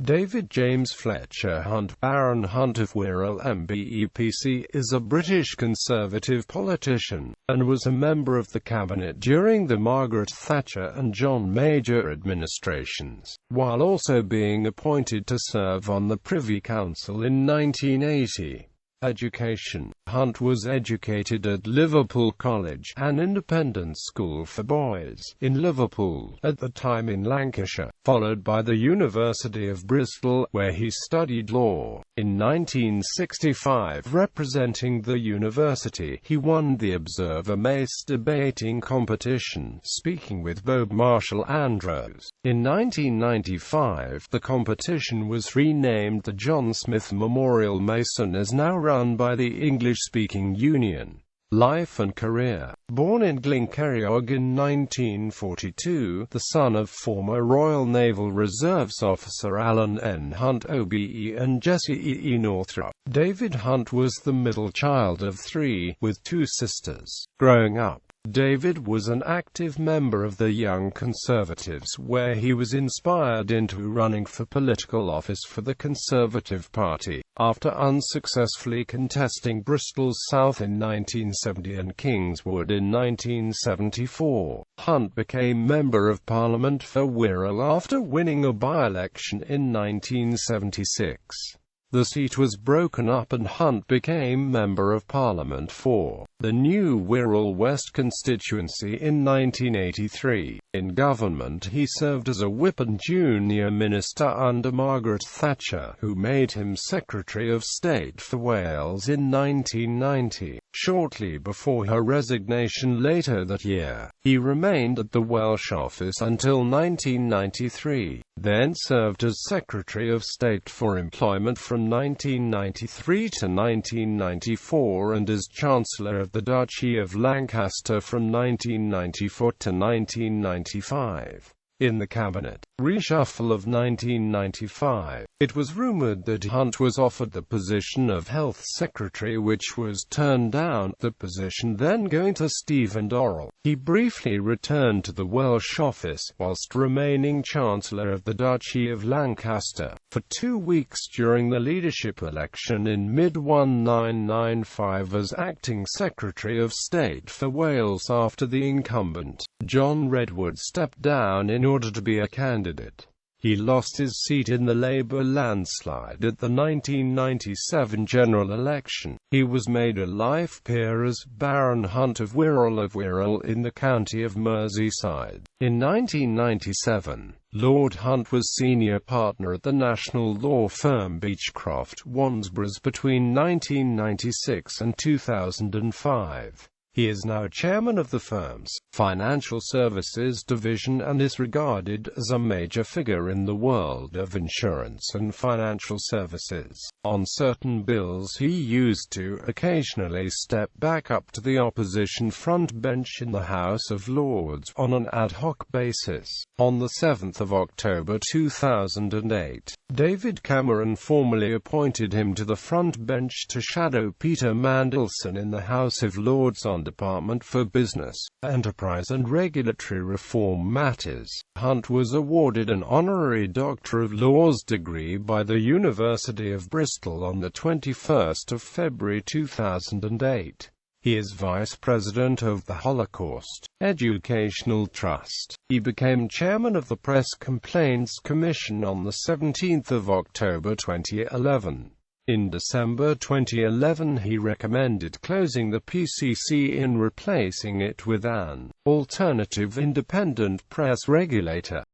David James Fletcher Hunt, Baron Hunt of Wirral MBEPC, is a British Conservative politician, and was a member of the cabinet during the Margaret, Thatcher and John Major administrations, while also being appointed to serve on the Privy Council in 1980. Education. Hunt was educated at Liverpool College, an independent school for boys, in Liverpool, at the time in Lancashire, followed by the University of Bristol, where he studied law. In 1965, representing the university, he won the Observer Mace debating competition, speaking with Bob Marshall Andrews. In 1995, the competition was renamed the John Smith Memorial Mace and is now run by the English-speaking Union. Life and career. Born in Glencerrig in 1942, the son of former Royal Naval Reserves officer Alan N. Hunt OBE and Jessie E. Northrop, David Hunt was the middle child of three, with two sisters. Growing up, David was an active member of the Young Conservatives, where he was inspired into running for political office for the Conservative Party, after unsuccessfully contesting Bristol's South in 1970 and Kingswood in 1974. Hunt became Member of Parliament for Wirral after winning a by-election in 1976. The seat was broken up and Hunt became Member of Parliament for the new Wirral West constituency in 1983. In government he served as a whip and junior minister under Margaret Thatcher, who made him Secretary of State for Wales in 1990. Shortly before her resignation later that year, he remained at the Welsh office until 1993, then served as Secretary of State for Employment from 1993 to 1994 and as Chancellor of the Duchy of Lancaster from 1994 to 1995. In the cabinet reshuffle of 1995, it was rumoured that Hunt was offered the position of Health Secretary, which was turned down, the position then going to Stephen Dorrell. He briefly returned to the Welsh office, whilst remaining Chancellor of the Duchy of Lancaster, for 2 weeks during the leadership election in mid-1995 as Acting Secretary of State for Wales after the incumbent, John Redwood, stepped down in order to be a candidate. He lost his seat in the Labour landslide at the 1997 general election. He was made a life peer as Baron Hunt of Wirral in the county of Merseyside. In 1997, Lord Hunt was senior partner at the national law firm Beechcroft Wandsborough between 1996 and 2005. He is now chairman of the firm's financial services division and is regarded as a major figure in the world of insurance and financial services. On certain bills he used to occasionally step back up to the opposition front bench in the House of Lords on an ad hoc basis. On the 7th of October 2008, David Cameron formally appointed him to the front bench to shadow Peter Mandelson in the House of Lords on Department for Business, Enterprise and Regulatory Reform matters. Hunt was awarded an honorary Doctor of Laws degree by the University of Bristol on the 21st of February 2008. He is Vice President of the Holocaust Educational Trust. He became Chairman of the Press Complaints Commission on the 17th of October 2011. In December 2011 he recommended closing the PCC and replacing it with an alternative independent press regulator.